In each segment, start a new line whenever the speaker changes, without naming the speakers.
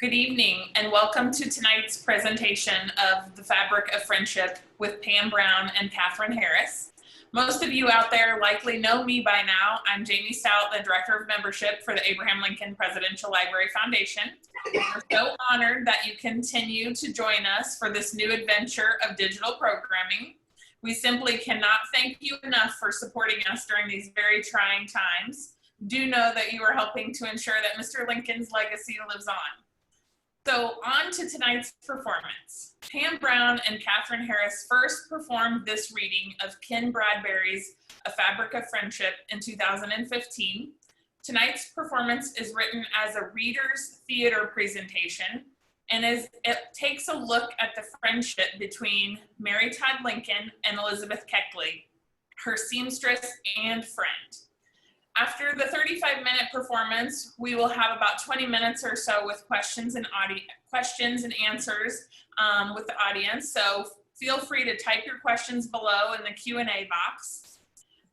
Good evening and welcome to tonight's presentation of The Fabric of Friendship with Pam Brown and Kathryn Harris. Most of you out there likely know me by now. I'm Jamie Stout, the Director of Membership for the Abraham Lincoln Presidential Library Foundation. We're so honored that you continue to join us for this new adventure of digital programming. We simply cannot thank you enough for supporting us during these very trying times. Do know that you are helping to ensure that Mr. Lincoln's legacy lives on. So on to tonight's performance. Pam Brown and Kathryn Harris first performed this reading of Ken Bradbury's A Fabric of Friendship in 2015. Tonight's performance is written as a reader's theater presentation and it takes a look at the friendship between Mary Todd Lincoln and Elizabeth Keckley, her seamstress and friend. After the 35-minute performance, we will have about 20 minutes or so with questions and answers with the audience. So feel free to type your questions below in the Q&A box.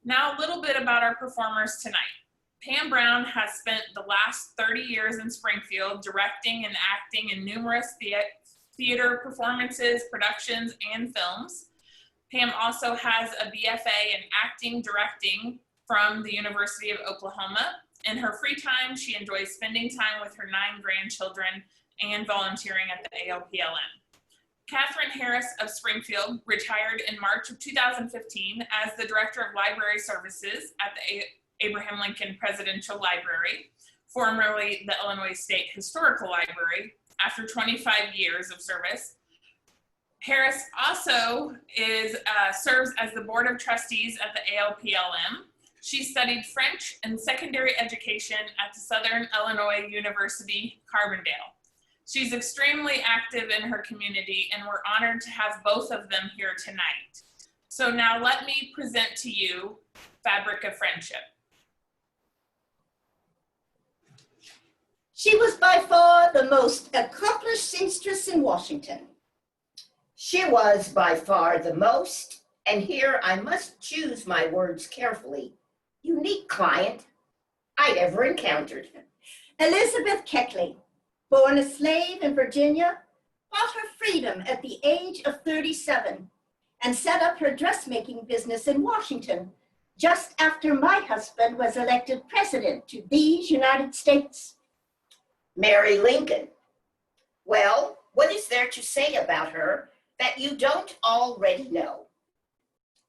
Now a little bit about our performers tonight. Pam Brown has spent the last 30 years in Springfield directing and acting in numerous theater performances, productions, and films. Pam also has a BFA in acting, directing, from the University of Oklahoma. In her free time, she enjoys spending time with her 9 grandchildren and volunteering at the ALPLM. Kathryn Harris of Springfield retired in March of 2015 as the Director of Library Services at the Abraham Lincoln Presidential Library, formerly the Illinois State Historical Library, after 25 years of service. Harris also serves as the Board of Trustees at the ALPLM. She studied French and secondary education at the Southern Illinois University, Carbondale. She's extremely active in her community and we're honored to have both of them here tonight. So now let me present to you Fabric of Friendship.
She was by far the most accomplished seamstress in Washington.
She was by far the most, and here I must choose my words carefully, unique client I'd ever encountered.
Elizabeth Keckley, born a slave in Virginia, bought her freedom at the age of 37 and set up her dressmaking business in Washington just after my husband was elected president to these United States.
Mary Lincoln. Well, what is there to say about her that you don't already know?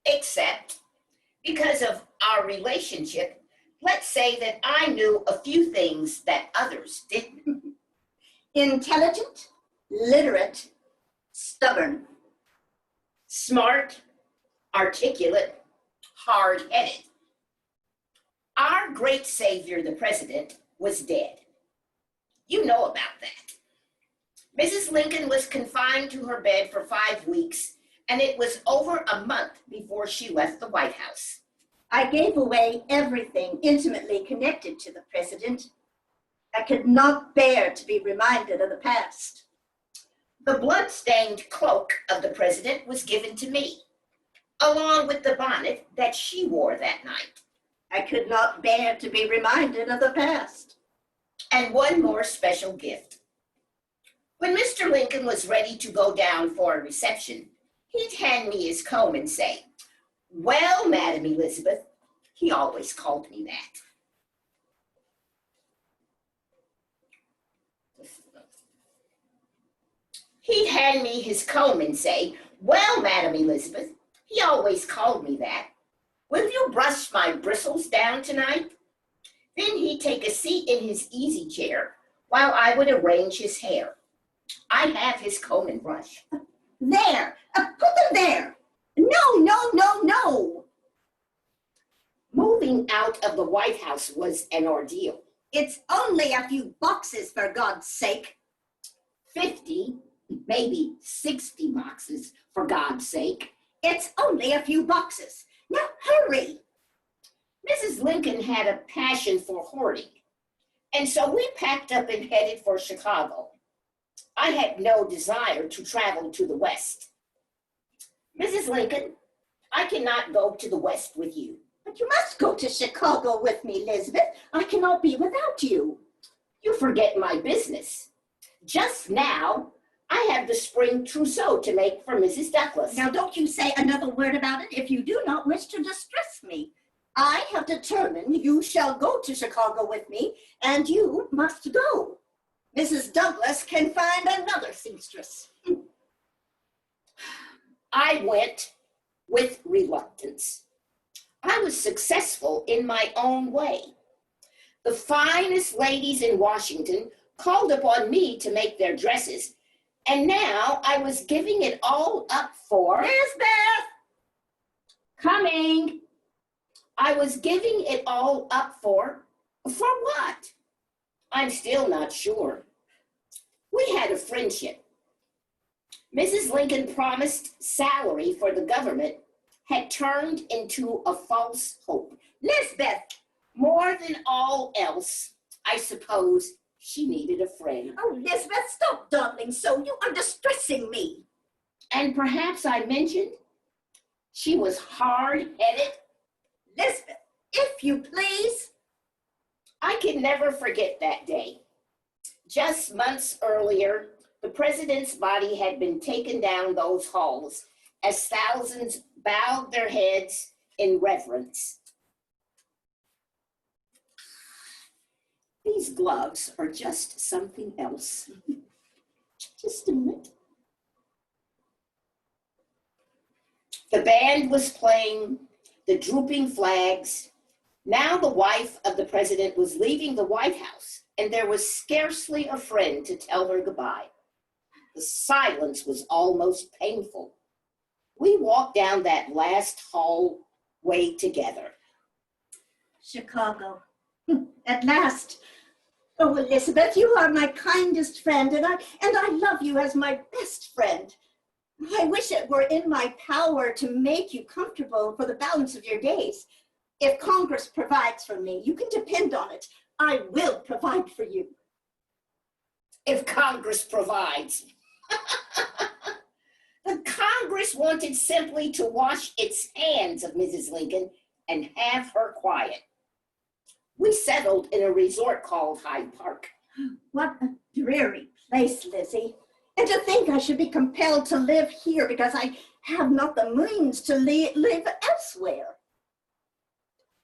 Except, because of our relationship, let's say that I knew a few things that others didn't.
Intelligent, literate, stubborn.
Smart, articulate, hard-headed. Our great savior, the president, was dead. You know about that. Mrs. Lincoln was confined to her bed for 5 weeks, and it was over a month before she left the White House.
I gave away everything intimately connected to the president. I could not bear to be reminded of the past.
The blood-stained cloak of the president was given to me, along with the bonnet that she wore that night.
I could not bear to be reminded of the past.
And one more special gift. When Mr. Lincoln was ready to go down for a reception, he'd hand me his comb and say, "Well, Madam Elizabeth," he always called me that. He'd hand me his comb and say, "Well, Madam Elizabeth," he always called me that. "Will you brush my bristles down tonight?" Then he'd take a seat in his easy chair while I would arrange his hair. I have his comb and brush.
There, put them there. No, no, no, no.
Moving out of the White House was an ordeal.
It's only a few boxes, for God's sake.
50, maybe 60 boxes, for God's sake.
It's only a few boxes. Now hurry.
Mrs. Lincoln had a passion for hoarding, and so we packed up and headed for Chicago. I had no desire to travel to the West. "Mrs. Lincoln, I cannot go to the West with you."
But you must go to Chicago with me, Elizabeth. I cannot be without you.
"You forget my business. Just now, I have the spring trousseau to make for Mrs. Douglas.
Now, don't you say another word about it if you do not wish to distress me. I have determined you shall go to Chicago with me, and you must go. Mrs. Douglas can find another seamstress.
I went with reluctance. I was successful in my own way. The finest ladies in Washington called upon me to make their dresses, and now I was giving it all up for
Lisbeth!
coming. I was giving it all up for what? I'm still not sure. We had a friendship. Mrs. Lincoln promised salary for the government had turned into a false hope.
Lisbeth!
More than all else, I suppose she needed a friend.
Oh, Lisbeth, stop dawdling so. You are distressing me.
And perhaps I mentioned she was hard-headed.
Lisbeth, if you please.
I can never forget that day. Just months earlier, the president's body had been taken down those halls as thousands bowed their heads in reverence. These gloves are just something else. Just a minute. The band was playing the drooping flags. Now the wife of the president was leaving the White House, and there was scarcely a friend to tell her goodbye. The silence was almost painful. We walked down that last hallway together.
Chicago. At last. Oh, Elizabeth, you are my kindest friend, and I love you as my best friend. I wish it were in my power to make you comfortable for the balance of your days. If Congress provides for me, you can depend on it. I will provide for you.
If Congress provides. The Congress wanted simply to wash its hands of Mrs. Lincoln and have her quiet. We settled in a resort called Hyde Park.
What a dreary place, Lizzie. And to think I should be compelled to live here because I have not the means to live elsewhere.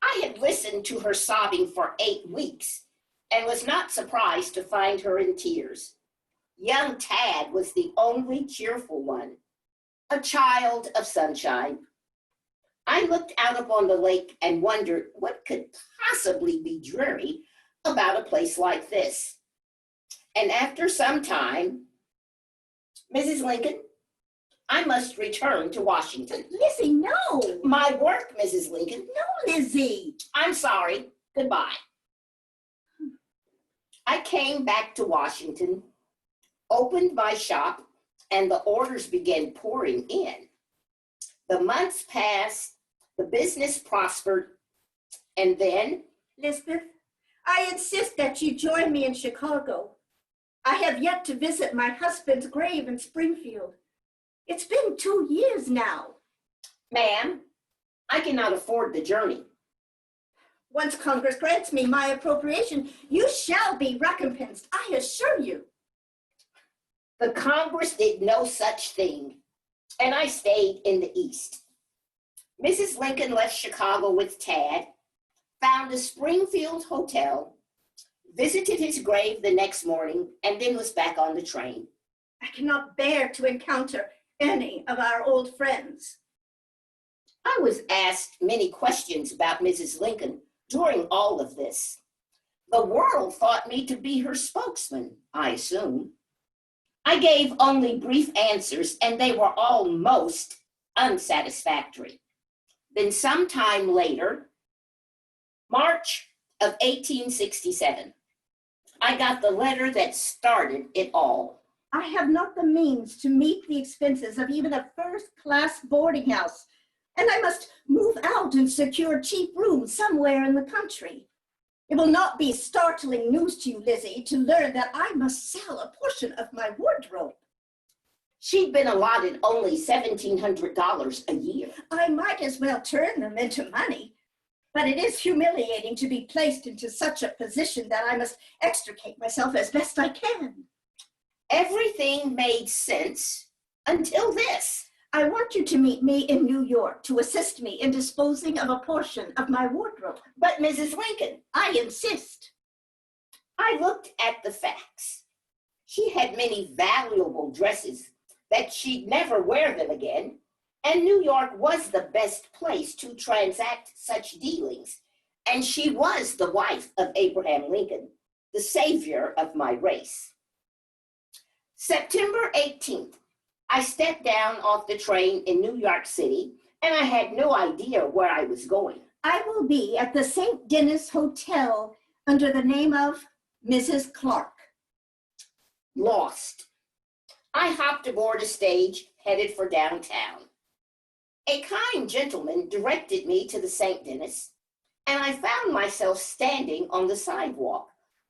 I had listened to her sobbing for 8 weeks and was not surprised to find her in tears. Young Tad was the only cheerful one, a child of sunshine. I looked out upon the lake and wondered what could possibly be dreary about a place like this. And after some time, Mrs. Lincoln, I must return to Washington.
Lizzie, no.
My work, Mrs. Lincoln.
No, Lizzie.
I'm sorry. Goodbye. I came back to Washington, opened my shop, and the orders began pouring in. The months passed, the business prospered, and then...
Lisbeth, I insist that you join me in Chicago. I have yet to visit my husband's grave in Springfield. It's been 2 years now.
Ma'am, I cannot afford the journey.
Once Congress grants me my appropriation, you shall be recompensed, I assure you.
The Congress did no such thing, and I stayed in the East. Mrs. Lincoln left Chicago with Tad, found a Springfield hotel, visited his grave the next morning, and then was back on the train.
I cannot bear to encounter any of our old friends.
I was asked many questions about Mrs. Lincoln during all of this. The world thought me to be her spokesman, I assume. I gave only brief answers, and they were all most unsatisfactory. Then sometime later, March of 1867, I got the letter that started it all.
I have not the means to meet the expenses of even a first-class boarding house, and I must move out and secure cheap rooms somewhere in the country. It will not be startling news to you, Lizzie, to learn that I must sell a portion of my wardrobe.
She'd been allotted only $1,700 a year.
I might as well turn them into money, but it is humiliating to be placed into such a position that I must extricate myself as best I can.
Everything made sense until this.
I want you to meet me in New York to assist me in disposing of a portion of my wardrobe.
But Mrs. Lincoln,
I insist.
I looked at the facts. She had many valuable dresses that she'd never wear them again, and New York was the best place to transact such dealings. And she was the wife of Abraham Lincoln, the savior of my race. September 18th, I stepped down off the train in New York City, and I had no idea where I was going.
I will be at the St. Denis Hotel under the name of Mrs. Clark.
Lost. I hopped aboard a stage headed for downtown. A kind gentleman directed me to the St. Denis, and I found myself standing on the sidewalk,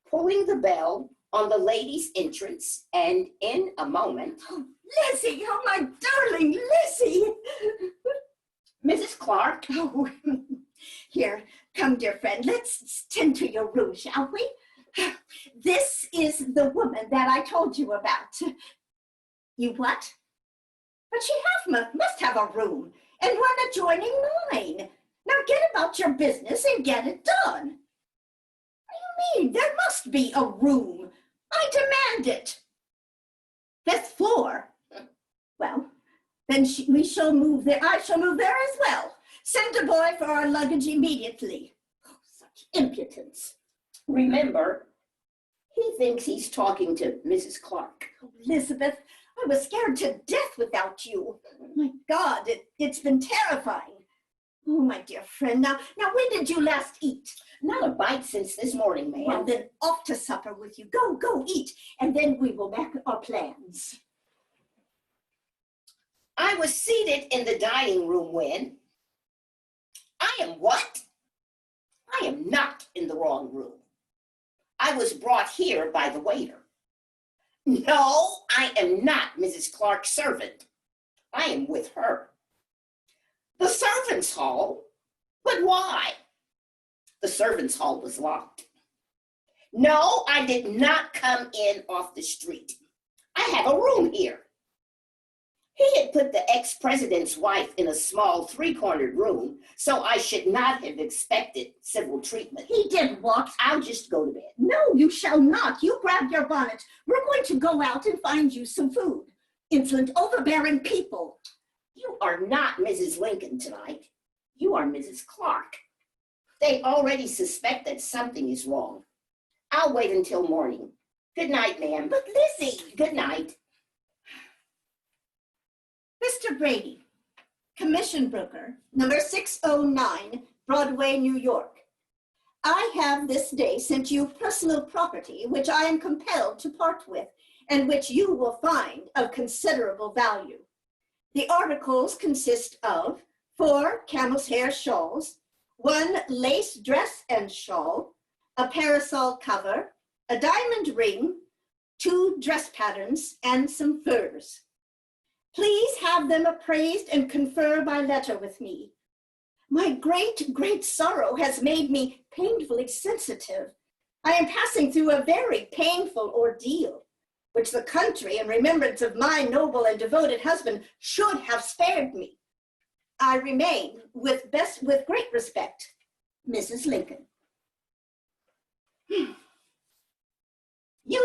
pulling the bell on the ladies' entrance, and in a moment,
Lizzie, oh my darling Lizzie.
Mrs. Clark.
Oh, here, come dear friend, let's tend to your room, shall we? This is the woman that I told you about. You what? But she must have a room, and one adjoining mine. Now get about your business and get it done. What do you mean? There must be a room. I demand it. 5th floor. Well, then we shall move there. I shall move there as well. Send a boy for our luggage immediately. Oh, such impudence.
Remember, he thinks he's talking to Mrs. Clark.
Oh, Elizabeth, I was scared to death without you. My God, it's been terrifying. Oh, my dear friend, now when did you last eat?
Not a bite since this morning, ma'am.
Well, then off to supper with you. Go eat, and then we will make our plans.
I was seated in the dining room when, I am what? I am not in the wrong room. I was brought here by the waiter. No, I am not Mrs. Clark's servant. I am with her. The servants' hall? But why? The servants' hall was locked. No, I did not come in off the street. I have a room here. He had put the ex-president's wife in a small 3-cornered room, so I should not have expected civil treatment.
He did what?
I'll just go to bed.
No, you shall not. You grab your bonnet. We're going to go out and find you some food. Insolent, overbearing people.
You are not Mrs. Lincoln tonight. You are Mrs. Clark. They already suspect that something is wrong. I'll wait until morning. Good night, ma'am.
But Lizzie.
Good night.
Mr. Brady, commission broker, number 609, Broadway, New York. I have this day sent you personal property which I am compelled to part with and which you will find of considerable value. The articles consist of 4 camel's hair shawls, 1 lace dress and shawl, a parasol cover, a diamond ring, 2 dress patterns, and some furs. Please have them appraised and confer by letter with me. My great sorrow has made me painfully sensitive. I am passing through a very painful ordeal, which the country, in remembrance of my noble and devoted husband, should have spared me. I remain, with great respect, Mrs. Lincoln.
You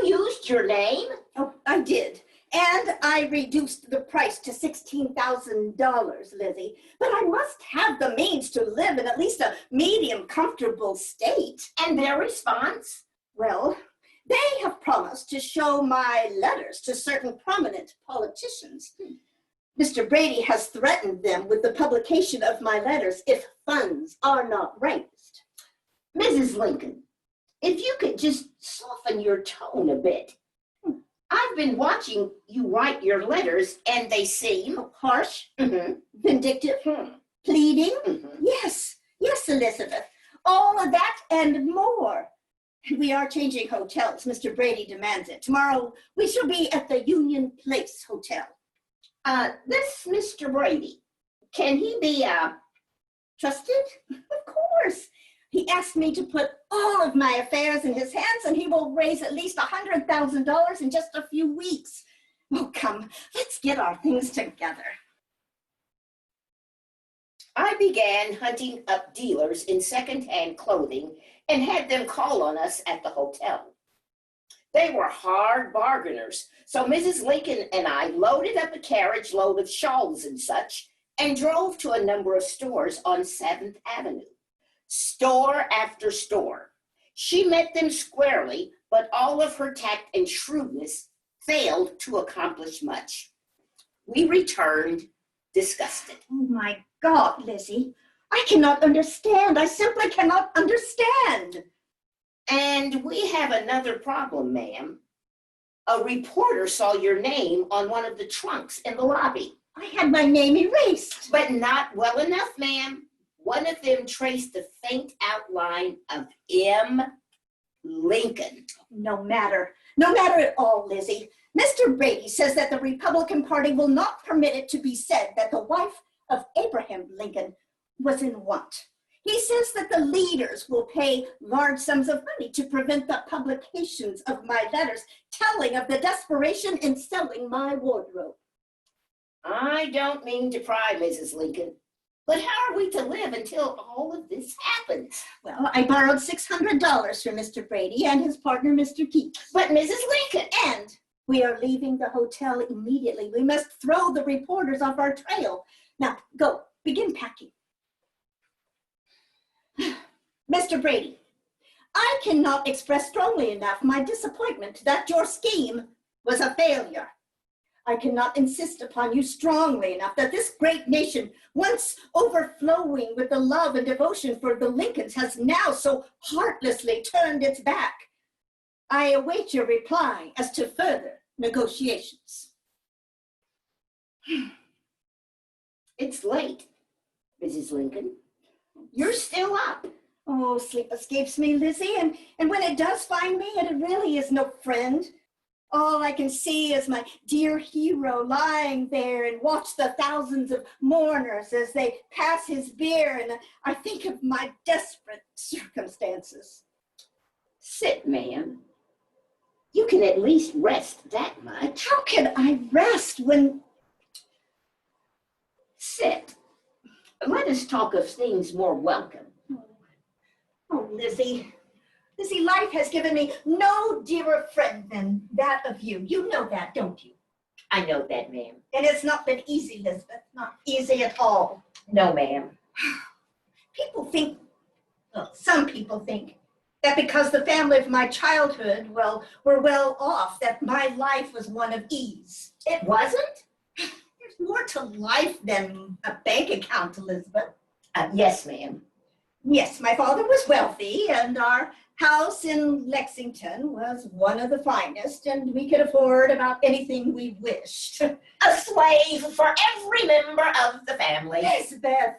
used your name?
Oh, I did. And I reduced the price to $16,000, Lizzie. But I must have the means to live in at least a medium comfortable state.
And their response?
Well, they have promised to show my letters to certain prominent politicians. Mr. Brady has threatened them with the publication of my letters if funds are not raised.
Mrs. Lincoln, if you could just soften your tone a bit. I've been watching you write your letters, and they seem
harsh,
mm-hmm.
vindictive, pleading.
Mm-hmm.
Yes, Elizabeth. All of that and more. We are changing hotels. Mr. Brady demands it. Tomorrow, we shall be at the Union Place Hotel.
This Mr. Brady, can he be,
trusted? Of course. He asked me to put all of my affairs in his hands, and he will raise at least $100,000 in just a few weeks. Oh, come, let's get our things together.
I began hunting up dealers in secondhand clothing and had them call on us at the hotel. They were hard bargainers, so Mrs. Lincoln and I loaded up a carriage load of shawls and such and drove to a number of stores on 7th Avenue. Store after store. She met them squarely, but all of her tact and shrewdness failed to accomplish much. We returned disgusted.
Oh my God, Lizzie, I cannot understand. I simply cannot understand.
And we have another problem, ma'am. A reporter saw your name on one of the trunks in the lobby.
I had my name erased.
But not well enough, ma'am. One of them traced the faint outline of M. Lincoln.
No matter at all, Lizzie. Mr. Brady says that the Republican Party will not permit it to be said that the wife of Abraham Lincoln was in want. He says that the leaders will pay large sums of money to prevent the publications of my letters telling of the desperation in selling my wardrobe.
I don't mean to pry, Mrs. Lincoln, but how are we to live until all of this happens?
Well, I borrowed $600 from Mr. Brady and his partner, Mr. Keith.
But Mrs. Lincoln,
And we are leaving the hotel immediately. We must throw the reporters off our trail. Now, go, begin packing. Mr. Brady, I cannot express strongly enough my disappointment that your scheme was a failure. I cannot insist upon you strongly enough that this great nation, once overflowing with the love and devotion for the Lincolns, has now so heartlessly turned its back. I await your reply as to further negotiations.
it's late, Mrs. Lincoln. You're still up.
Oh, sleep escapes me, Lizzie, and when it does find me, it really is no friend. All I can see is my dear hero lying there and watch the thousands of mourners as they pass his bier, and I think of my desperate circumstances.
Sit, ma'am. You can at least rest that much.
How can I rest when...
Sit. Let us talk of things more welcome.
Oh, Lizzie. Lizzie, life has given me no dearer friend than that of you. You know that, don't you?
I know that, ma'am.
And it's not been easy, Elizabeth. Not easy at all.
No, ma'am.
People think, well, some people think, that because the family of my childhood, well, were well off, that my life was one of ease.
It wasn't?
There's more to life than a bank account, Elizabeth.
Yes, ma'am.
Yes, my father was wealthy, and our house in Lexington was one of the finest, and we could afford about anything we wished.
A slave for every member of the family.
Elizabeth,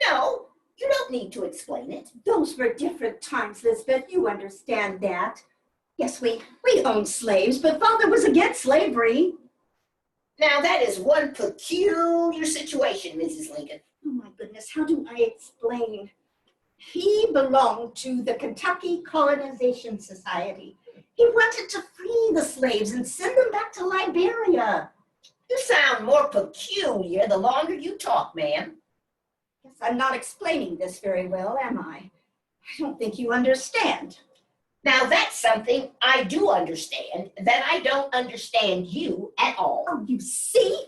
No, you don't need to explain it.
those were different times, Elizabeth. You understand that. Yes, we owned slaves, but father was against slavery.
Now, that is one peculiar situation, Mrs. Lincoln.
Oh my goodness, how do I explain? He belonged to the Kentucky Colonization Society. He wanted to free the slaves and send them back to Liberia.
You sound more peculiar the longer you talk, ma'am.
Yes, I'm not explaining this very well, am I? I don't think you understand.
Now, that's something I do understand, that I don't understand you at all.
Oh, you see?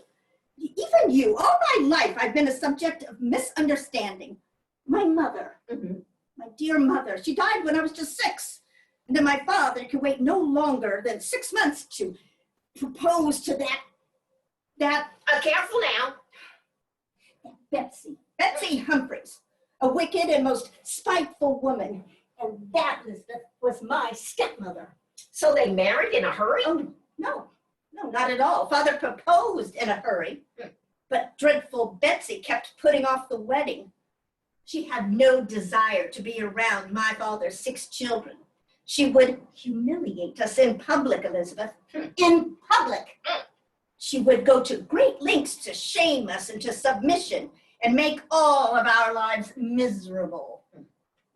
Even you, all my life, I've been a subject of misunderstanding. My mother, my dear mother, she died when I was just 6. And then my father could wait no longer than 6 months to propose to that
Careful now.
Betsy Humphreys, a wicked and most spiteful woman. And that, Elizabeth, was my stepmother.
So they married in a hurry?
Oh, no, not at all. Father proposed in a hurry, but dreadful Betsy kept putting off the wedding. She had no desire to be around my father's 6 children. She would humiliate us in public, Elizabeth, in public. She would go to great lengths to shame us into submission and make all of our lives miserable.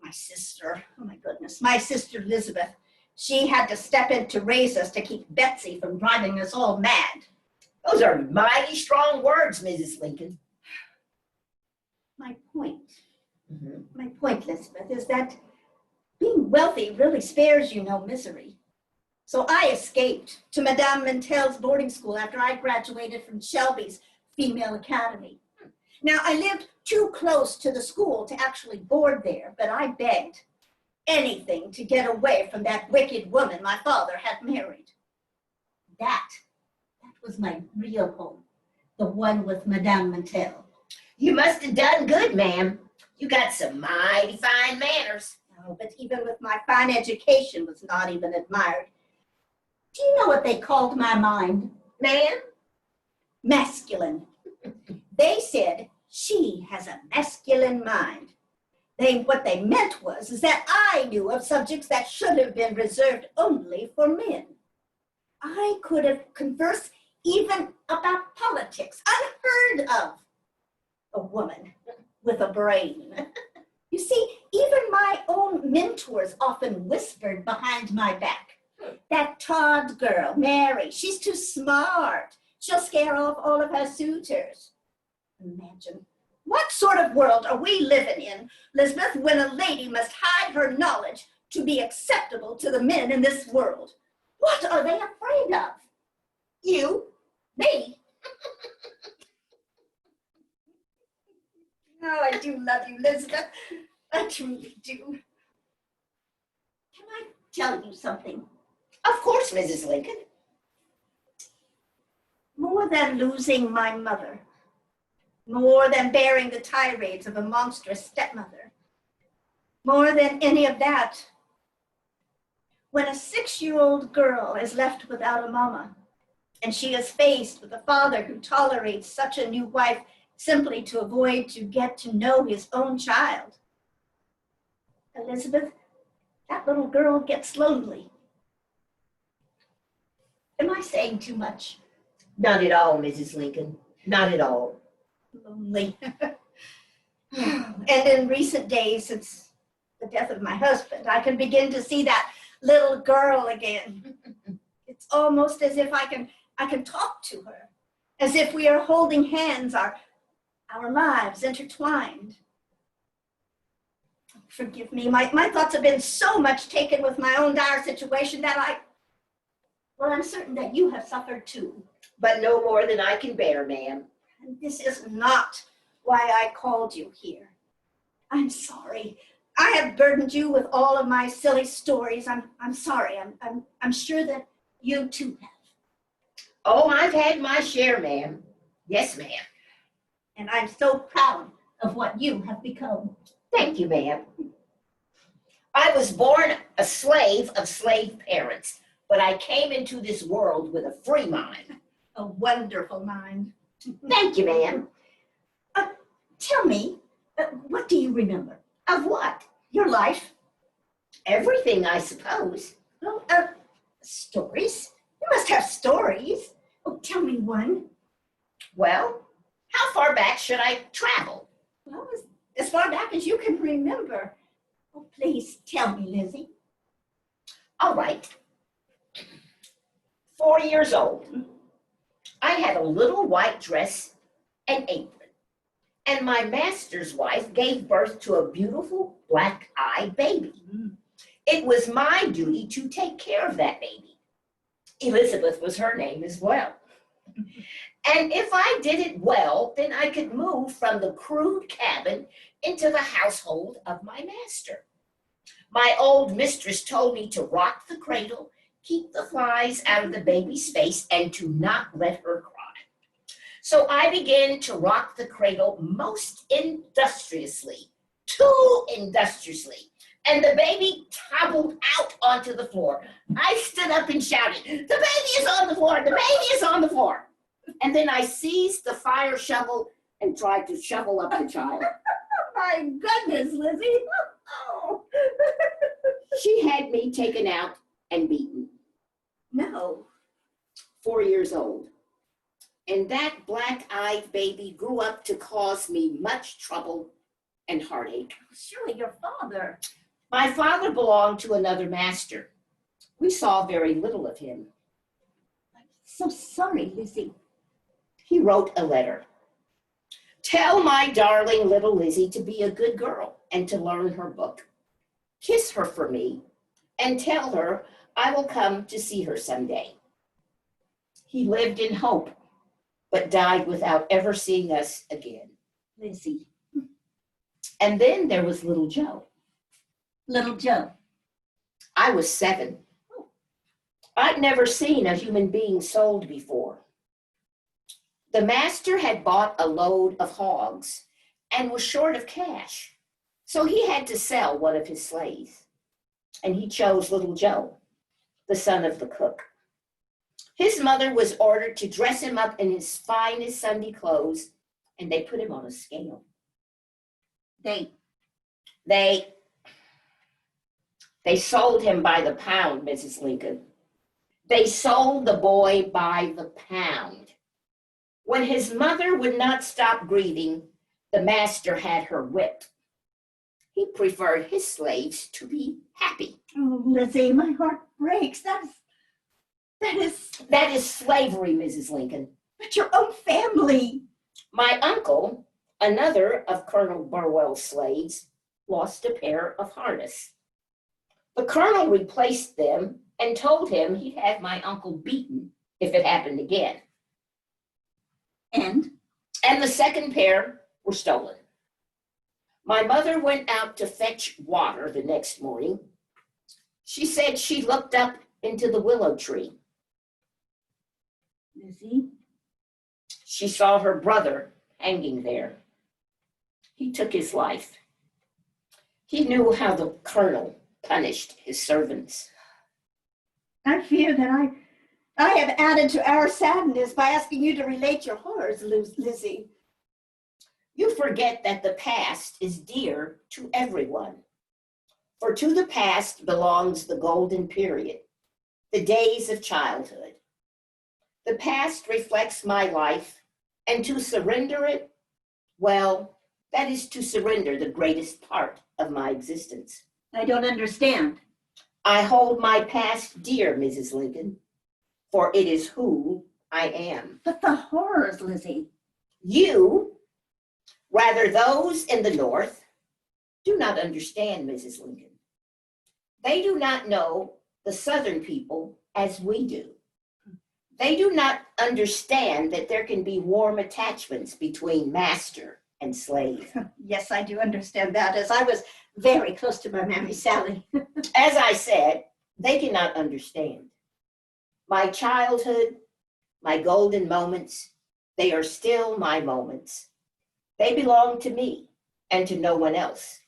My sister, oh my goodness, my sister Elizabeth. She had to step in to raise us to keep Betsy from driving us all mad.
Those are mighty strong words, Mrs. Lincoln.
My point, Elizabeth, is that being wealthy really spares you no misery. So I escaped to Madame Mintel's boarding school after I graduated from Shelby's Female Academy. Now, I lived too close to the school to actually board there, but I begged anything to get away from that wicked woman my father had married. That was my real home, the one with Madame Mintel.
You must have done good, ma'am. You got some mighty fine manners.
Oh, but even with my fine education was not even admired. Do you know what they called my mind?
Ma'am?
Masculine. They said, she has a masculine mind. What they meant was that I knew of subjects that should have been reserved only for men. I could have conversed even about politics, unheard of. A woman with a brain. You see, even my own mentors often whispered behind my back. That Todd girl, Mary, she's too smart. She'll scare off all of her suitors. Imagine, what sort of world are we living in, Elizabeth, when a lady must hide her knowledge to be acceptable to the men in this world? What are they afraid of? You? Me? Oh, I do love you, Elizabeth. I truly do. Can I tell you something?
Of course, Mrs. Lincoln.
More than losing my mother, more than bearing the tirades of a monstrous stepmother, more than any of that, when a 6-year-old girl is left without a mama, and she is faced with a father who tolerates such a new wife simply to avoid to get to know his own child. Elizabeth, that little girl gets lonely. Am I saying too much?
Not at all, Mrs. Lincoln. Not at all.
Lonely. And in recent days, since the death of my husband, I can begin to see that little girl again. It's almost as if I can talk to her, as if we are holding hands, our lives intertwined. Forgive me, my thoughts have been so much taken with my own dire situation that I'm certain that you have suffered too.
But no more than I can bear, ma'am.
And this is not why I called you here. I'm sorry. I have burdened you with all of my silly stories. I'm sorry. I'm sure that you too have.
Oh, I've had my share, ma'am. Yes, ma'am.
And I'm so proud of what you have become.
Thank you, ma'am. I was born a slave of slave parents, but I came into this world with a free mind.
A wonderful mind.
Thank you, ma'am.
Tell me, what do you remember?
Of what?
Your life?
Everything, I suppose.
Oh, stories? You must have stories. Oh, tell me one.
Well, how far back should I travel?
Well, as far back as you can remember. Oh, please tell me, Lizzie.
All right. 4 years old. I had a little white dress and apron, and my master's wife gave birth to a beautiful black-eyed baby. It was my duty to take care of that baby. Elizabeth was her name as well. And if I did it well, then I could move from the crude cabin into the household of my master. My old mistress told me to rock the cradle, keep the flies out of the baby's face, and to not let her cry. So I began to rock the cradle most industriously, too industriously, and the baby toppled out onto the floor. I stood up and shouted, "The baby is on the floor! The baby is on the floor!" And then I seized the fire shovel and tried to shovel up the child.
My goodness, Lizzie. Oh.
She had me taken out and beaten.
No.
4 years old. And that black-eyed baby grew up to cause me much trouble and heartache.
Surely your father.
My father belonged to another master. We saw very little of him.
I'm so sorry, Lizzie.
He wrote a letter. Tell my darling little Lizzie to be a good girl and to learn her book. Kiss her for me and tell her I will come to see her someday. He lived in hope, but died without ever seeing us again.
Lizzie.
And then there was little Joe.
Little Joe.
I was 7. I'd never seen a human being sold before. The master had bought a load of hogs and was short of cash, so he had to sell one of his slaves. And he chose little Joe, the son of the cook. His mother was ordered to dress him up in his finest Sunday clothes, and they put him on a scale. They sold him by the pound, Mrs. Lincoln. They sold the boy by the pound. When his mother would not stop grieving, the master had her whipped. He preferred his slaves to be happy.
Oh, Lizzie, my heart breaks. That
is slavery, Mrs. Lincoln.
but your own family.
My uncle, another of Colonel Burwell's slaves, lost a pair of harness. The colonel replaced them and told him he'd have my uncle beaten if it happened again.
And
The second pair were stolen. My mother went out to fetch water the next morning. She said she looked up into the willow tree.
Lizzie,
She saw her brother hanging there. He took his life. He knew how the colonel punished his servants.
I fear that I have added to our sadness by asking you to relate your horrors, Lizzie.
You forget that the past is dear to everyone. For to the past belongs the golden period, the days of childhood. The past reflects my life, and to surrender it, well, that is to surrender the greatest part of my existence.
I don't understand.
I hold my past dear, Mrs. Lincoln, for it is who I am.
But the horrors, Lizzie.
You, rather those in the North, do not understand, Mrs. Lincoln. They do not know the Southern people as we do. They do not understand that there can be warm attachments between master and slave.
Yes, I do understand that, as I was very close to my Mammy Sally.
As I said, they cannot understand. My childhood, my golden moments, they are still my moments. They belong to me and to no one else.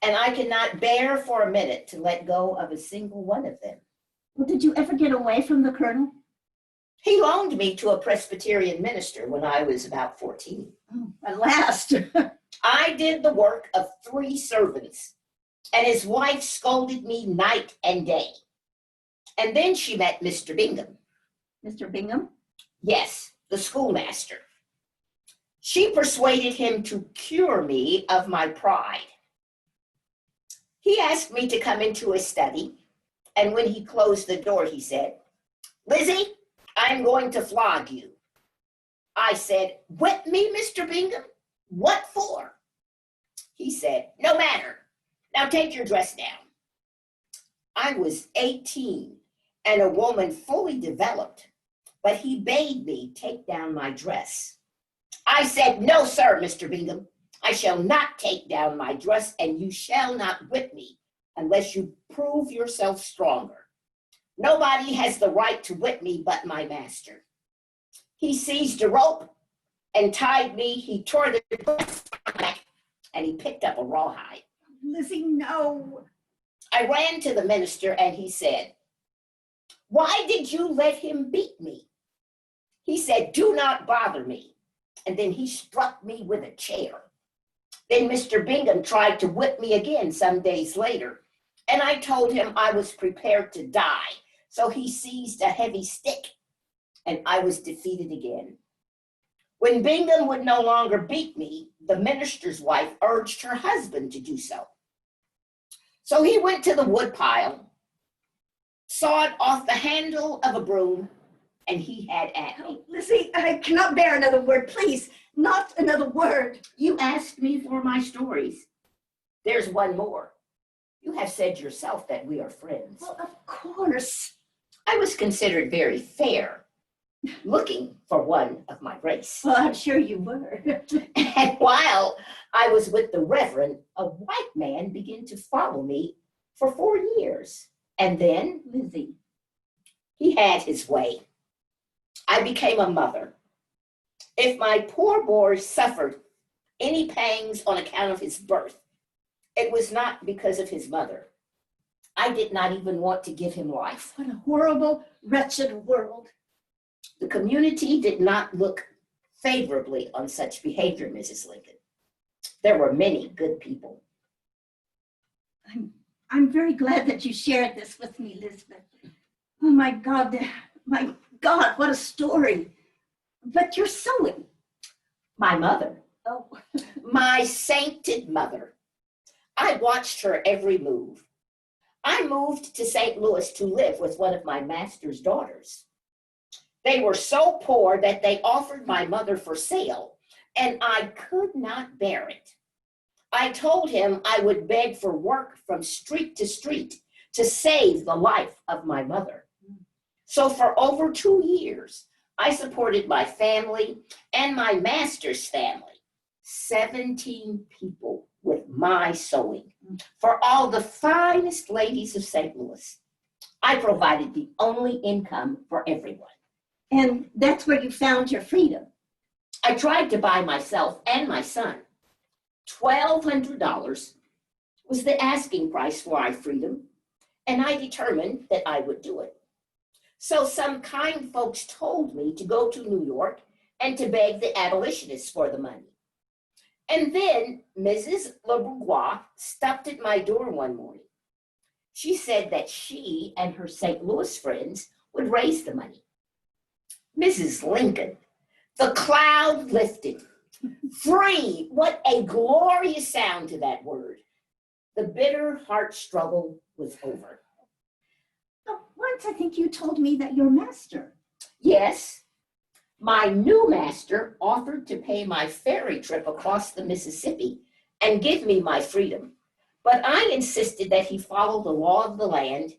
And I cannot bear for a minute to let go of a single one of them.
Well, did you ever get away from the colonel?
He loaned me to a Presbyterian minister when I was about 14.
Oh, at last.
I did the work of 3 servants, and his wife scolded me night and day. And then she met Mr. Bingham.
Mr. Bingham?
Yes, the schoolmaster. She persuaded him to cure me of my pride. He asked me to come into his study, and when he closed the door, he said, "Lizzie, I'm going to flog you." I said, "Whip me, Mr. Bingham? What for?" He said, "No matter. Now take your dress down." I was 18 and a woman fully developed, but he bade me take down my dress. I said, "No, sir, Mr. Bingham. I shall not take down my dress, and you shall not whip me unless you prove yourself stronger. Nobody has the right to whip me but my master." He seized a rope and tied me. He tore the dress back, and he picked up a rawhide.
Lizzie, no.
I ran to the minister, and he said, "Why did you let him beat me?" He said, "Do not bother me." And then he struck me with a chair. Then Mr. Bingham tried to whip me again some days later, and I told him I was prepared to die. So he seized a heavy stick, and I was defeated again. When Bingham would no longer beat me, the minister's wife urged her husband to do so. So he went to the woodpile, sawed off the handle of a broom, and he had at me.
Oh, Lizzie, I cannot bear another word, please. Not another word.
You asked me for my stories. There's one more. You have said yourself that we are friends.
Well, of course.
I was considered very fair, looking for one of my race.
Well, I'm sure you were.
And while I was with the Reverend, a white man began to follow me for 4 years. And then,
Lizzie.
he had his way. I became a mother. If my poor boy suffered any pangs on account of his birth, it was not because of his mother. I did not even want to give him life.
What a horrible, wretched world.
The community did not look favorably on such behavior, Mrs. Lincoln. There were many good people.
I'm very glad that you shared this with me, Elizabeth. Oh my God, what a story. But you're sewing.
My mother,
Oh,
my sainted mother. I watched her every move. I moved to St. Louis to live with one of my master's daughters. They were so poor that they offered my mother for sale, and I could not bear it. I told him I would beg for work from street to street to save the life of my mother. So for over 2 years, I supported my family and my master's family, 17 people with my sewing. For all the finest ladies of St. Louis, I provided the only income for everyone.
and that's where you found your freedom.
I tried to buy myself and my son. $1,200 was the asking price for our freedom, and I determined that I would do it. So some kind folks told me to go to New York and to beg the abolitionists for the money. And then Mrs. LeBourgeois stopped at my door one morning. She said that she and her St. Louis friends would raise the money. Mrs. Lincoln, the cloud lifted. Free, what a glorious sound to that word. The bitter heart struggle was over.
Oh, once I think you told me that your master.
Yes, my new master offered to pay my ferry trip across the Mississippi and give me my freedom, but I insisted that he follow the law of the land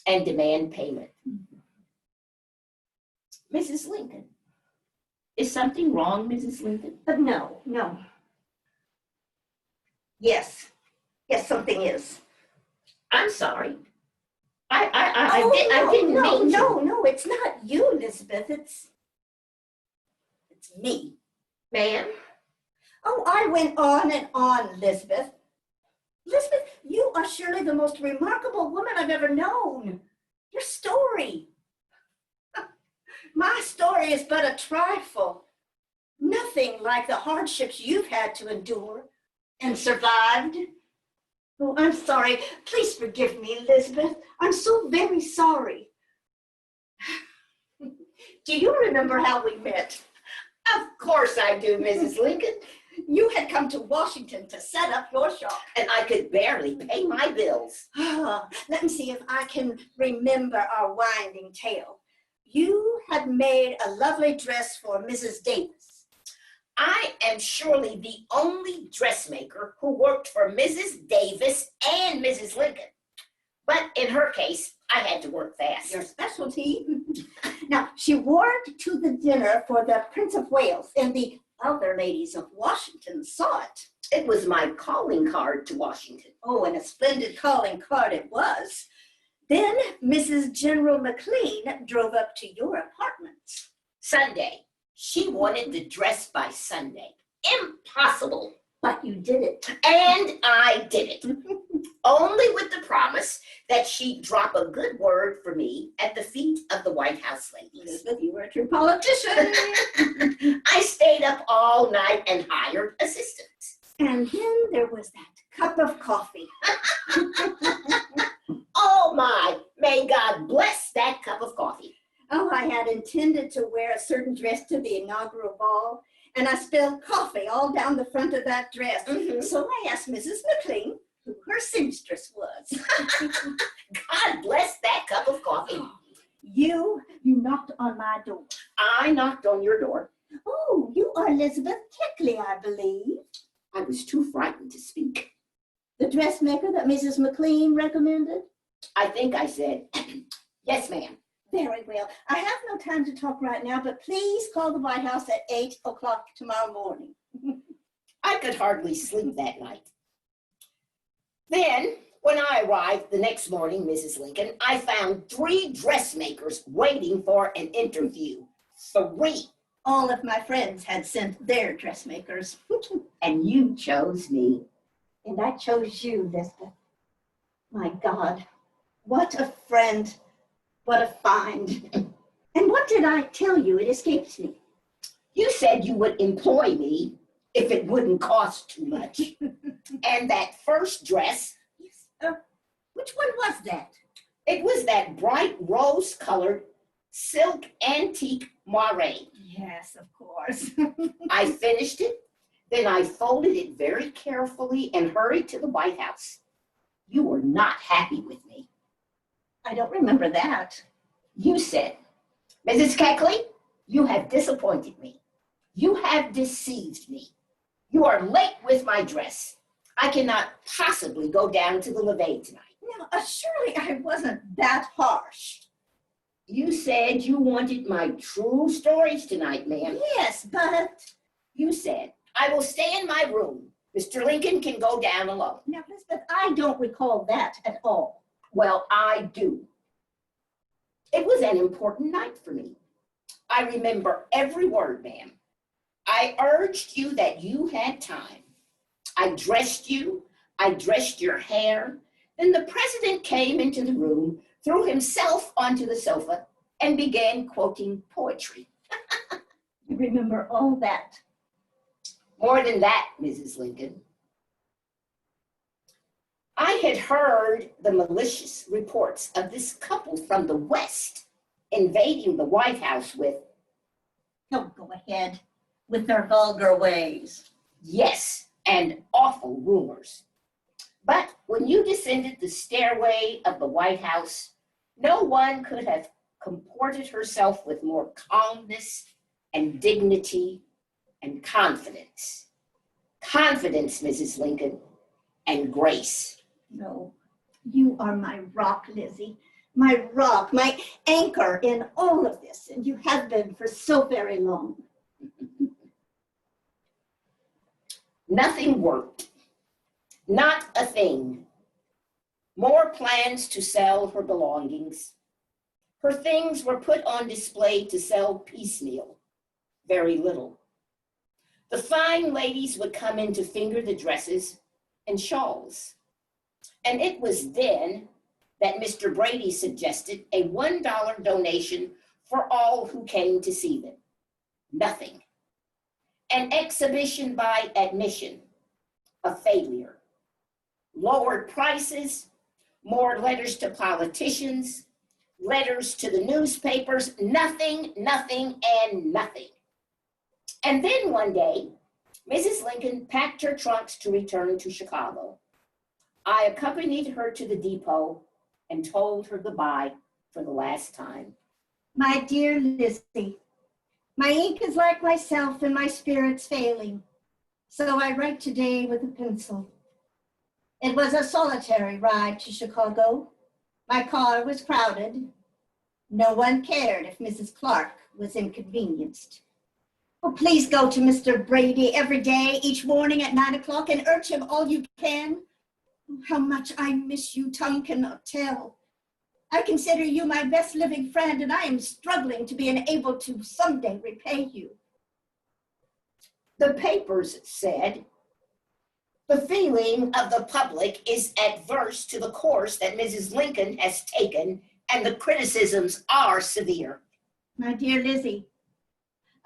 and demand payment. Mrs. Lincoln, is something wrong, Mrs. Lincoln?
But no. Yes, something is.
I'm sorry. I didn't mean to.
No, it's not you, Elizabeth. It's me.
Ma'am?
Oh, I went on and on, Elizabeth. Elizabeth, you are surely the most remarkable woman I've ever known. Your story. My story is but a trifle. Nothing like the hardships you've had to endure and survived. Oh, I'm sorry. Please forgive me, Elizabeth. I'm so very sorry. Do you remember how we met?
Of course I do, Mrs. Lincoln.
You had come to Washington to set up your shop.
And I could barely pay my bills.
Let me see if I can remember our winding tale. You had made a lovely dress for Mrs. Davis.
I am surely the only dressmaker who worked for Mrs. Davis and Mrs. Lincoln. But in her case, I had to work fast.
Your specialty. Now, she wore it to the dinner for the Prince of Wales, and the other ladies of Washington saw it.
It was my calling card to Washington.
Oh, and a splendid calling card it was. Then Mrs. General McLean drove up to your apartments.
Sunday. She wanted the dress by Sunday. Impossible.
But you did it.
And I did it. Only with the promise that she'd drop a good word for me at the feet of the White House ladies.
Elizabeth, you were a true politician.
I stayed up all night and hired assistants.
And then there was that cup of coffee.
Oh my, may God bless that cup of coffee.
Oh, I had intended to wear a certain dress to the inaugural ball, and I spilled coffee all down the front of that dress.
Mhm.
So I asked Mrs. McLean who her seamstress was.
God bless that cup of coffee.
You knocked on my door.
I knocked on your door.
Oh, you are Elizabeth Keckley, I believe.
I was too frightened to speak.
The dressmaker that Mrs. McLean recommended?
I think I said, yes, ma'am.
Very well. I have no time to talk right now, but please call the White House at 8 o'clock tomorrow morning.
I could hardly sleep that night. Then, when I arrived the next morning, Mrs. Lincoln, I found 3 dressmakers waiting for an interview. 3.
All of my friends had sent their dressmakers.
And you chose me.
And I chose you, Elizabeth. My God, what a friend, what a find. And what did I tell you? It escapes me.
You said you would employ me if it wouldn't cost too much. And that first dress,
Yes. Which one was that?
it was that bright rose-colored silk antique moire.
Yes, of course.
I finished it, then I folded it very carefully and hurried to the White House. You were not happy with me.
I don't remember that.
You said, Mrs. Keckley, you have disappointed me. You have deceived me. You are late with my dress. I cannot possibly go down to the levee tonight.
Now, surely I wasn't that harsh.
You said you wanted my true stories tonight, ma'am.
Yes, but...
You said, I will stay in my room. Mr. Lincoln can go down alone.
Now, Elizabeth, I don't recall that at all.
Well, I do. It was an important night for me. I remember every word, ma'am. I urged you that you had time. I dressed you. I dressed your hair. Then the president came into the room, threw himself onto the sofa, and began quoting poetry.
You remember all that.
More than that, Mrs. Lincoln. I had heard the malicious reports of this couple from the West invading the White House with,
Don't go ahead with their vulgar ways.
yes, and awful rumors. But when you descended the stairway of the White House, no one could have comported herself with more calmness and dignity and confidence. Confidence, Mrs. Lincoln, and grace.
No, you are my rock, Lizzie. My rock, my anchor in all of this, and you have been for so very long.
Nothing worked. Not a thing. More plans to sell her belongings. Her things were put on display to sell piecemeal. Very little. The fine ladies would come in to finger the dresses and shawls. And it was then that Mr. Brady suggested a $1 donation for all who came to see them. Nothing. An exhibition by admission. A failure. Lowered prices, more letters to politicians, letters to the newspapers, nothing, nothing, and nothing. And then one day, Mrs. Lincoln packed her trunks to return to Chicago. I accompanied her to the depot and told her goodbye for the last time.
My dear Lizzie, my ink is like myself and my spirit's failing. So I write today with a pencil. It was a solitary ride to Chicago. My car was crowded. No one cared if Mrs. Clark was inconvenienced. Oh, please go to Mr. Brady every day, each morning at 9 o'clock, and urge him all you can. How much I miss you, tongue cannot tell. I consider you my best living friend, and I am struggling to be able to someday repay you.
The papers said, the feeling of the public is adverse to the course that Mrs. Lincoln has taken, and the criticisms are severe.
My dear Lizzie,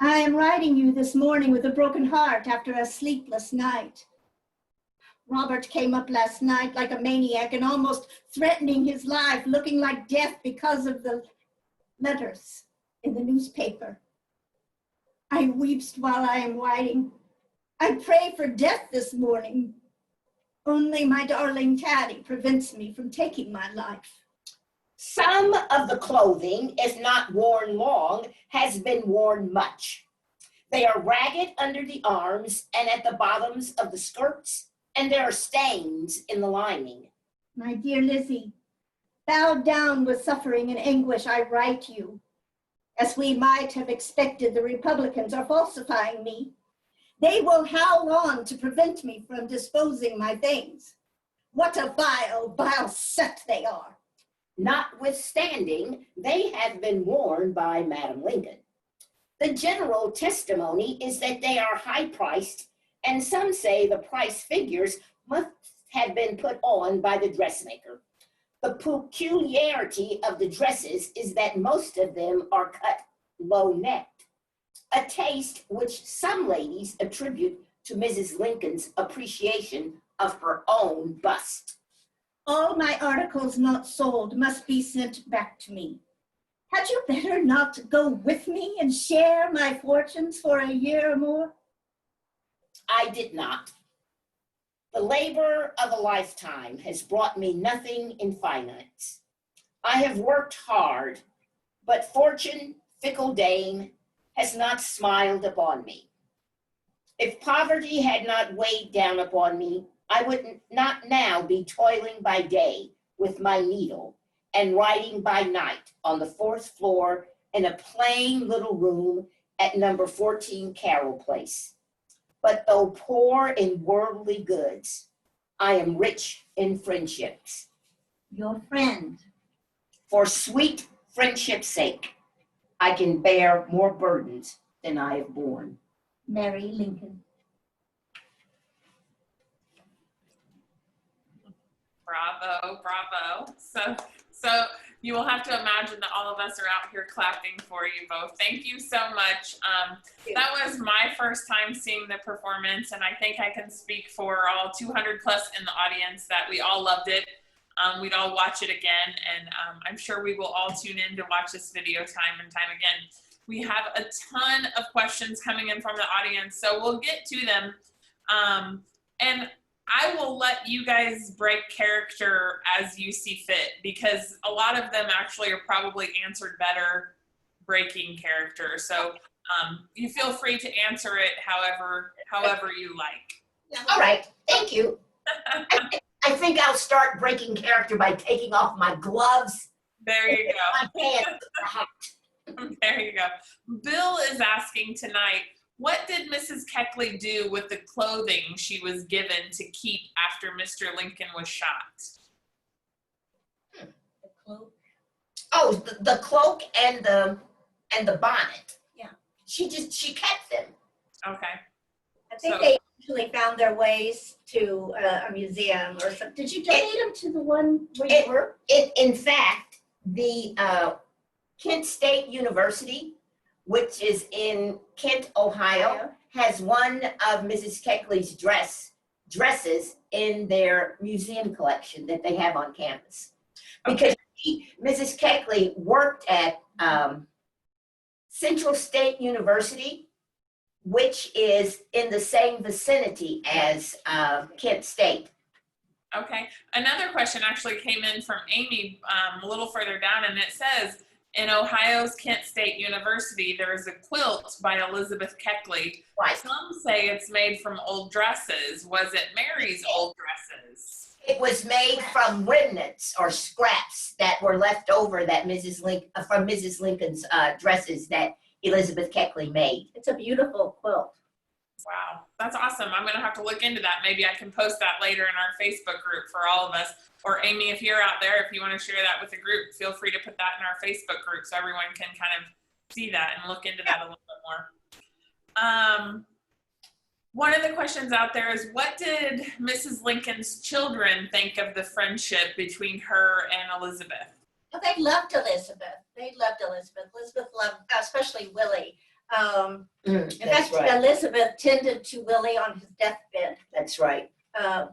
I am writing you this morning with a broken heart after a sleepless night. Robert came up last night like a maniac and almost threatening his life, looking like death because of the letters in the newspaper. I weeps while I am writing. I pray for death this morning. Only my darling Taddy prevents me from taking my life.
Some of the clothing, if not worn long, has been worn much. They are ragged under the arms and at the bottoms of the skirts, and there are stains in the lining.
My dear Lizzie, bowed down with suffering and anguish, I write you. As we might have expected, the Republicans are falsifying me. They will howl on to prevent me from disposing my things. What a vile, vile set they are.
Notwithstanding, they have been worn by Madam Lincoln. The general testimony is that they are high-priced, and some say the price figures must have been put on by the dressmaker. The peculiarity of the dresses is that most of them are cut low-necked, a taste which some ladies attribute to Mrs. Lincoln's appreciation of her own bust.
All my articles not sold must be sent back to me. Had you better not go with me and share my fortunes for a year or more?
I did not. The labor of a lifetime has brought me nothing in finance. I have worked hard, but fortune, fickle dame, has not smiled upon me. If poverty had not weighed down upon me, I would not now be toiling by day with my needle and writing by night on the 4th floor in a plain little room at number 14 Carroll Place. But though poor in worldly goods, I am rich in friendships.
Your friend.
For sweet friendship's sake, I can bear more burdens than I have borne.
Mary Lincoln.
Bravo, bravo. So you will have to imagine that all of us are out here clapping for you both. Thank you so much. That was my first time seeing the performance, and I think I can speak for all 200 plus in the audience that we all loved it. We'd all watch it again, and I'm sure we will all tune in to watch this video time and time again. We have a ton of questions coming in from the audience, so we'll get to them. And I will let you guys break character as you see fit, because a lot of them actually are probably answered better breaking character. So you feel free to answer it however you like.
All right, thank you. I think I'll start breaking character by taking off my gloves.
There you go.
My pants, the hat.
There you go. Bill is asking tonight, what did Mrs. Keckley do with the clothing she was given to keep after Mr. Lincoln was shot?
The cloak.
Oh, the cloak and the bonnet.
Yeah.
She kept them.
Okay.
I think they actually found their ways to a museum or something. Did you donate them to the one where you were?
In fact, the Kent State University, which is in Kent, Ohio, has one of Mrs. Keckley's dresses in their museum collection that they have on campus. Because Mrs. Keckley worked at Central State University, which is in the same vicinity as Kent State.
Okay. Another question actually came in from Amy a little further down, and it says, in Ohio's Kent State University, there is a quilt by Elizabeth Keckley.
Right.
Some say it's made from old dresses. Was it Mary's old dresses?
It was made from remnants or scraps that were left over that from Mrs. Lincoln's dresses that Elizabeth Keckley made.
It's a beautiful quilt.
Wow, that's awesome. I'm going to have to look into that. Maybe I can post that later in our Facebook group for all of us. Or Amy, if you're out there, if you want to share that with the group, feel free to put that in our Facebook group so everyone can kind of see that and look into that a little bit more. One of the questions out there is, what did Mrs. Lincoln's children think of the friendship between her and Elizabeth?
Well, they loved Elizabeth. Elizabeth loved, especially Willie. In fact,
right.
Elizabeth tended to Willie on his deathbed.
That's right.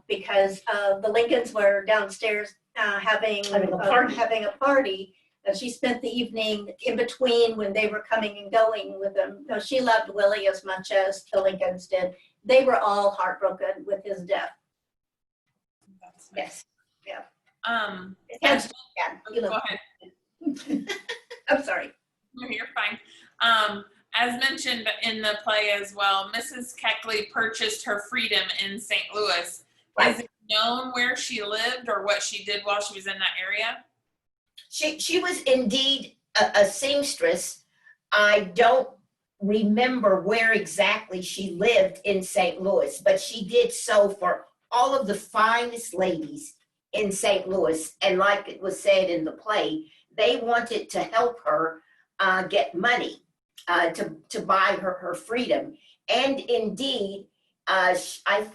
Because the Lincolns were downstairs having a party, And she spent the evening in between when they were coming and going with him. No, she loved Willie as much as the Lincolns did. They were all heartbroken with his death.
That's nice.
Yes.
Yeah.
Yeah, you
Go
know.
ahead.
I'm sorry.
No, you're fine. As mentioned in the play as well, Mrs. Keckley purchased her freedom in St. Louis.
Right.
Is it known where she lived or what she did while she was in that area?
She was indeed a seamstress. I don't remember where exactly she lived in St. Louis, but she did so for all of the finest ladies in St. Louis. And like it was said in the play, they wanted to help her get money to buy her freedom. And indeed, I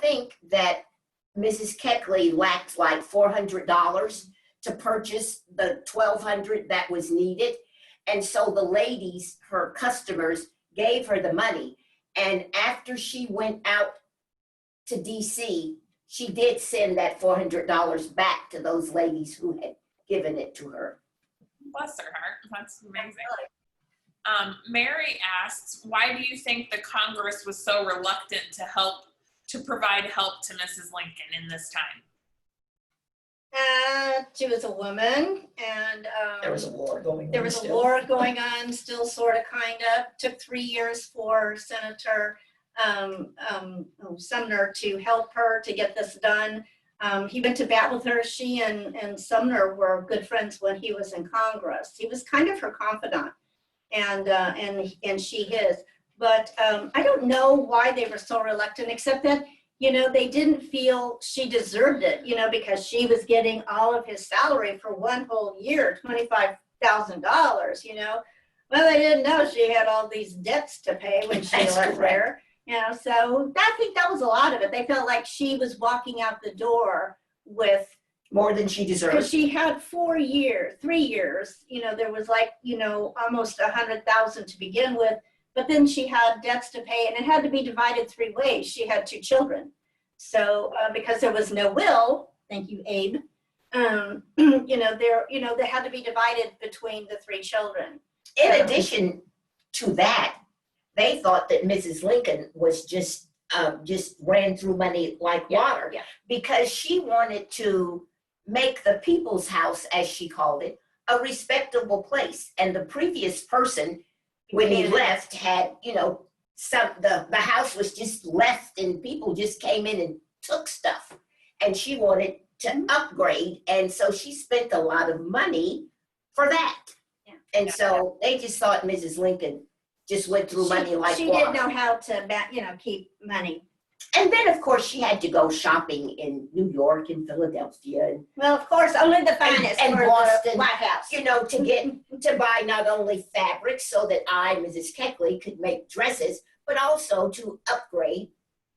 think that Mrs. Keckley lacked like $400 to purchase the $1,200 that was needed. And so the ladies, her customers, gave her the money. And after she went out to DC, she did send that $400 back to those ladies who had given it to her.
Bless her heart. That's amazing. Mary asks, why do you think the Congress was so reluctant to provide help to Mrs. Lincoln in this time?
She was a woman, and
There was a war going on.
there was a war going on, still sort of, kind of. Took 3 years for Senator Sumner to help her to get this done. He went to bat with her. She and Sumner were good friends when he was in Congress. He was kind of her confidant, and she his. But I don't know why they were so reluctant, except that, you know, they didn't feel she deserved it, you know, because she was getting all of his salary for one whole year, $25,000, you know. Well, they didn't know she had all these debts to pay when she left there, you know. So I think that was a lot of it. They felt like she was walking out the door with
more than she
because
deserved.
she had 3 years, you know. There was like, you know, almost 100,000 to begin with. But then she had debts to pay, and it had to be divided 3 ways. She had 2 children. So because there was no will, thank you, Abe, you know, they had to be divided between the 3 children.
In addition to that, they thought that Mrs. Lincoln was just ran through money like water, because she wanted to make the people's house, as she called it, a respectable place. And the previous person, when he left, had, you know, the house was just left and people just came in and took stuff. And she wanted to upgrade. And so she spent a lot of money for that.
Yeah.
And so they just thought Mrs. Lincoln just went through money like
she
water.
didn't know how to, you know, keep money.
And then, of course, she had to go shopping in New York and Philadelphia. And,
well, of course, only the finest
and
for
Boston,
the White House.
You know, to buy not only fabric so that Mrs. Keckley, could make dresses, but also to upgrade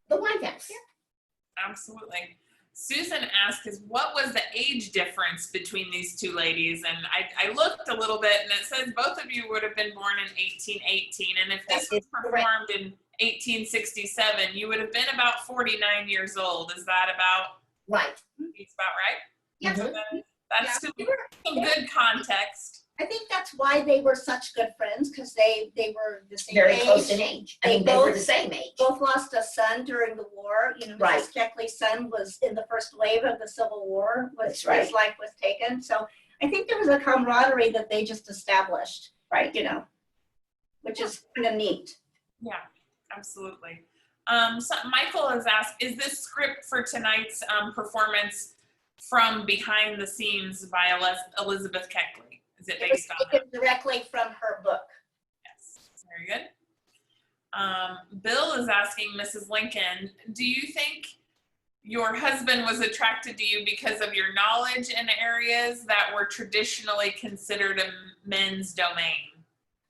the White House.
Yeah. Absolutely. Susan asks, what was the age difference between these 2 ladies? And I looked a little bit, and it says both of you would have been born in 1818. And if this was performed in 1867, you would have been about 49 years old. Is that about
right?
It's about right.
Yeah.
So that's some
Yeah.
good context.
I think that's why they were such good friends, because they were the same
Very
age.
close in age. I mean, they were the same age.
Both lost a son during the war. You know,
Right.
Mrs. Keckley's son was in the first wave of the Civil War.
That's right.
His life was taken. So I think there was a camaraderie that they just established,
Right.
you know, which is kind of neat.
Yeah, absolutely. So Michael has asked, is this script for tonight's performance from behind the scenes by Elizabeth Keckley? Is it
It was
based on that?
taken directly from her book.
Yes, very good. Bill is asking Mrs. Lincoln, do you think your husband was attracted to you because of your knowledge in areas that were traditionally considered a men's domain?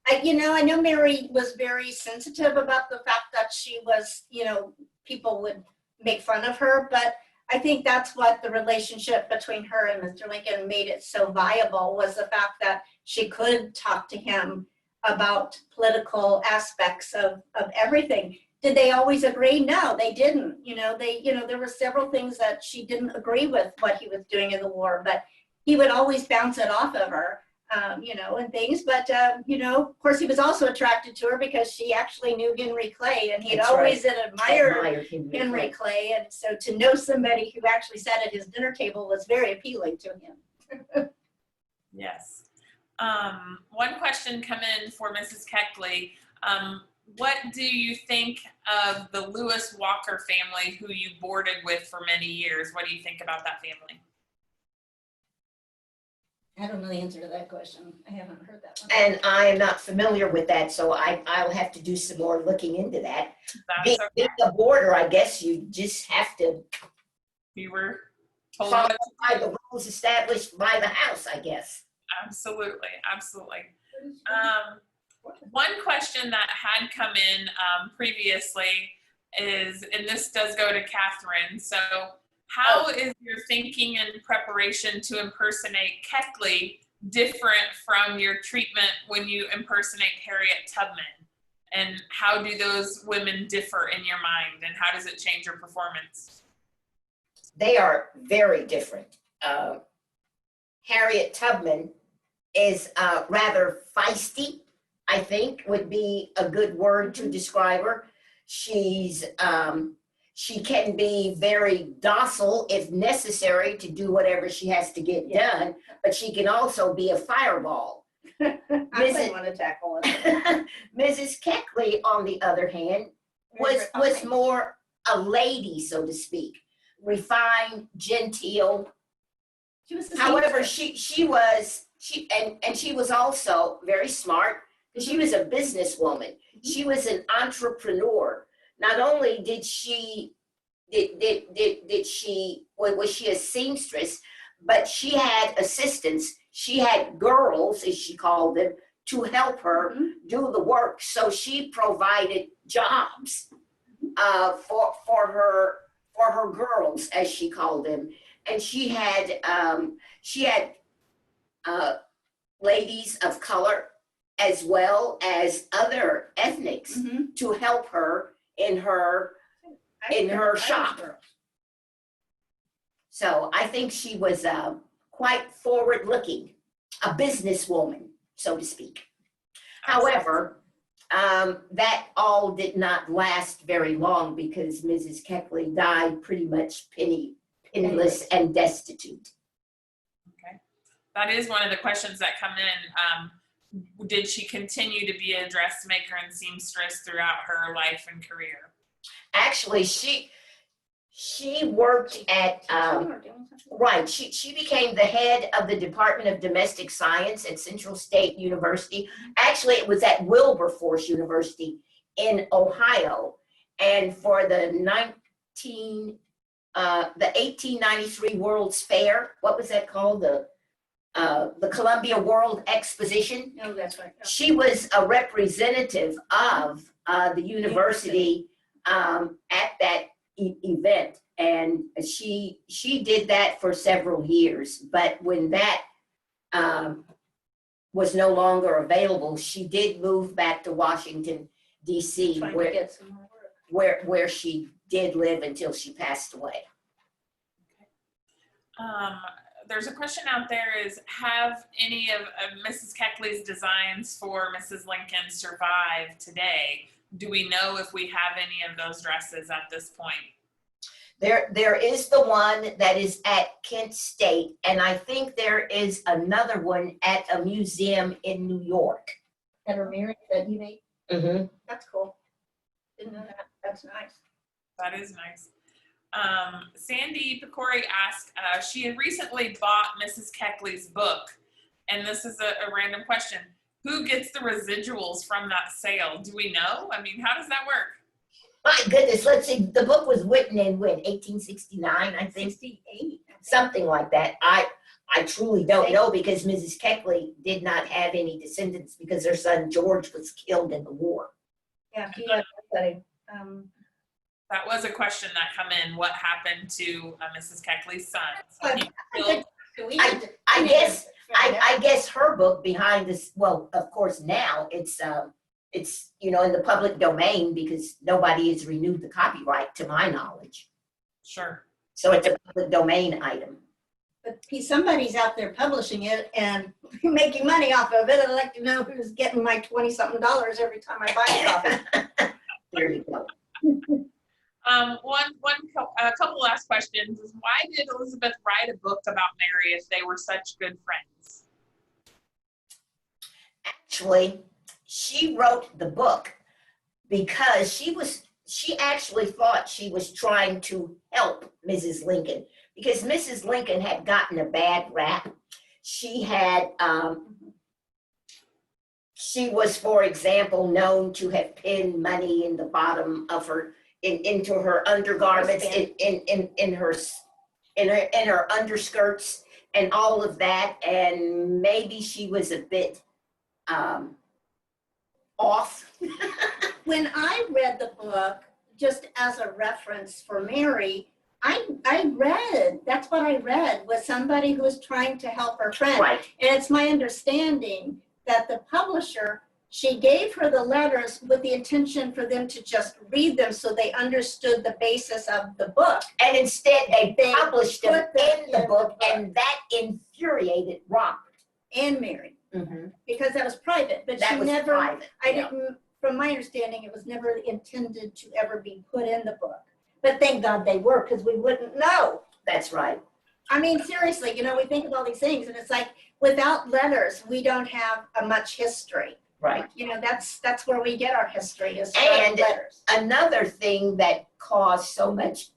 I know Mary was very sensitive about the fact that she was, you know, people would make fun of her, but I think that's what the relationship between her and Mr. Lincoln made it so viable, was the fact that she could talk to him about political aspects of everything. Did they always agree? No, they didn't. There were several things that she didn't agree with what he was doing in the war, but he would always bounce it off of her. and things. But, of course, he was also attracted to her because she actually knew Henry Clay, and he'd
That's
always
right.
admired Henry Clay. And so to know somebody who actually sat at his dinner table was very appealing to him.
Yes. One question come in for Mrs. Keckley. What do you think of the Lewis Walker family who you boarded with for many years? What do you think about that family?
I don't know the answer to that question. I haven't heard that one.
And I am not familiar with that, so I'll have to do some more looking into that.
That's okay.
Being a boarder, I guess you just have to
You were told
follow
what to
by
do.
the rules established by the house, I guess.
Absolutely, absolutely. One question that had come in previously is, and this does go to Kathryn, so how is your thinking and preparation to impersonate Keckley different from your treatment when you impersonate Harriet Tubman? And how do those women differ in your mind, and how does it change your performance?
They are very different. Harriet Tubman is rather feisty, I think would be a good word to describe her. She can be very docile if necessary to do whatever she has to get done, but she can also be a fireball.
I wouldn't want to tackle it.
Mrs. Keckley, on the other hand, was more a lady, so to speak, refined, genteel.
She was
However, she was also very smart. She was a businesswoman. She was an entrepreneur. Not only did she was she a seamstress, but she had assistants. She had girls, as she called them, to help her do the work. So she provided jobs for her girls, as she called them, and she had ladies of color as well as other ethnics to help her in her shop. So I think she was quite forward-looking, a businesswoman, so to speak. However, that all did not last very long because Mrs. Keckley died pretty much penniless and destitute.
Okay, that is one of the questions that come in. Did she continue to be a dressmaker and seamstress throughout her life and career?
Actually, she worked at right. She became the head of the Department of Domestic Science at Central State University. Actually, it was at Wilberforce University in Ohio, and for the 1893 World's Fair. What was that called? The Columbia World Exposition.
No, that's right.
She was a representative of the university at that event, and she did that for several years. But when that was no longer available, she did move back to Washington, D.C., where she did live until she passed away.
There's a question out there is, have any of Mrs. Keckley's designs for Mrs. Lincoln survive today? Do we know if we have any of those dresses at this point?
There is the one that is at Kent State, and I think there is another one at a museum in New York.
And her mirror that you made?
Mm-hmm.
That's cool. Didn't know that. That's nice.
That is nice. Sandy Pecori asked, she had recently bought Mrs. Keckley's book, and this is a random question. Who gets the residuals from that sale? Do we know? I mean, how does that work?
My goodness, let's see. The book was written in when? 1869, I think.
68.
Something like that. I truly don't know because Mrs. Keckley did not have any descendants because her son George was killed in the war.
Yeah, he was studying.
That was a question that come in. What happened to Mrs. Keckley's son? So he killed.
I guess her book behind this. Well, of course now it's in the public domain because nobody has renewed the copyright to my knowledge.
Sure.
So it's a public domain item.
But somebody's out there publishing it and making money off of it. I'd like to know who's getting my 20-something dollars every time I buy a copy.
There you go.
A couple last questions is, why did Elizabeth write a book about Mary if they were such good friends?
Actually, she wrote the book because she actually thought she was trying to help Mrs. Lincoln, because Mrs. Lincoln had gotten a bad rap. She had, she was, for example, known to have pinned money in the bottom of her, into her undergarments, in her underskirts and all of that. And maybe she was a bit off.
When I read the book, just as a reference for Mary, that's what I read, was somebody who was trying to help her friend.
Right.
And it's my understanding that the publisher, she gave her the letters with the intention for them to just read them so they understood the basis of the book.
And instead they published them
put them
in the book, and that infuriated Robert.
And Mary,
Mm-hmm.
because that was private, but
That
she
was
never,
private.
I
yeah.
didn't, from my understanding, it was never intended to ever be put in the book. But thank God they were, because we wouldn't know.
That's right.
I mean, seriously, we think of all these things, and it's like, without letters, we don't have a much history.
Right.
That's where we get our history, is from
And
letters.
another thing that caused so much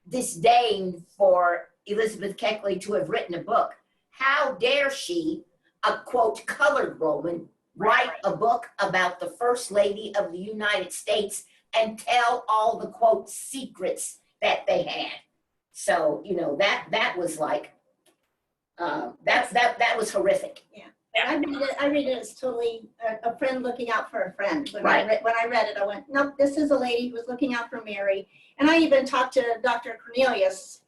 disdain for Elizabeth Keckley to have written a book. How dare she, a quote colored woman, write a book about the First Lady of the United States and tell all the quote secrets that they had. So that was like that was horrific.
Yeah. I read it as totally a friend looking out for a friend. When
Right.
I read it, I went, nope, this is a lady who was looking out for Mary. And I even talked to Dr. Cornelius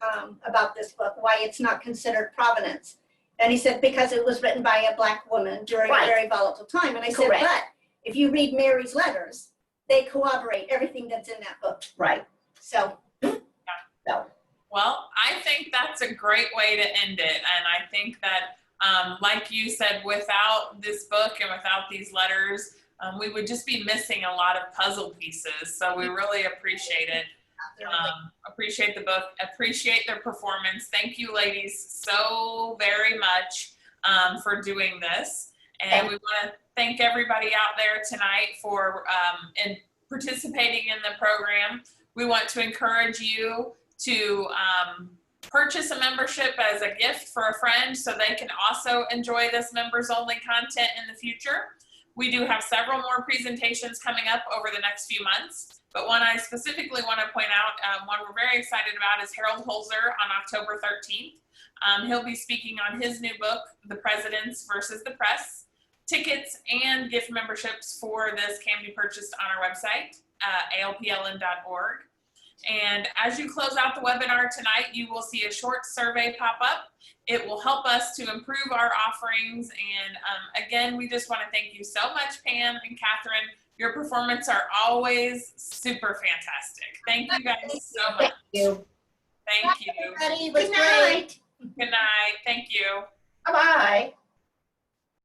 about this book, why it's not considered provenance. And he said, because it was written by a Black woman during
Right.
a very volatile time. And I said,
Correct.
but if you read Mary's letters, they corroborate everything that's in that book.
Right.
So.
No.
Well, I think that's a great way to end it. And I think that, like you said, without this book and without these letters, we would just be missing a lot of puzzle pieces. So we really appreciate it. Appreciate the book, appreciate their performance. Thank you, ladies, so very much for doing this. And we want to thank everybody out there tonight for participating in the program. We want to encourage you to purchase a membership as a gift for a friend so they can also enjoy this members only content in the future. We do have several more presentations coming up over the next few months, but one I specifically want to point out, one we're very excited about, is Harold Holzer on October 13th. He'll be speaking on his new book, The Presidents versus the Press. Tickets and gift memberships for this can be purchased on our website, alpln.org. And as you close out the webinar tonight, you will see a short survey pop up. It will help us to improve our offerings. And again, we just want to thank you so much, Pam and Kathryn. Your performance are always super fantastic. Thank you guys so much.
Thank you.
Thank you.
Everybody, it was
Good
great.
night.
Good night. Thank you.
Bye-bye.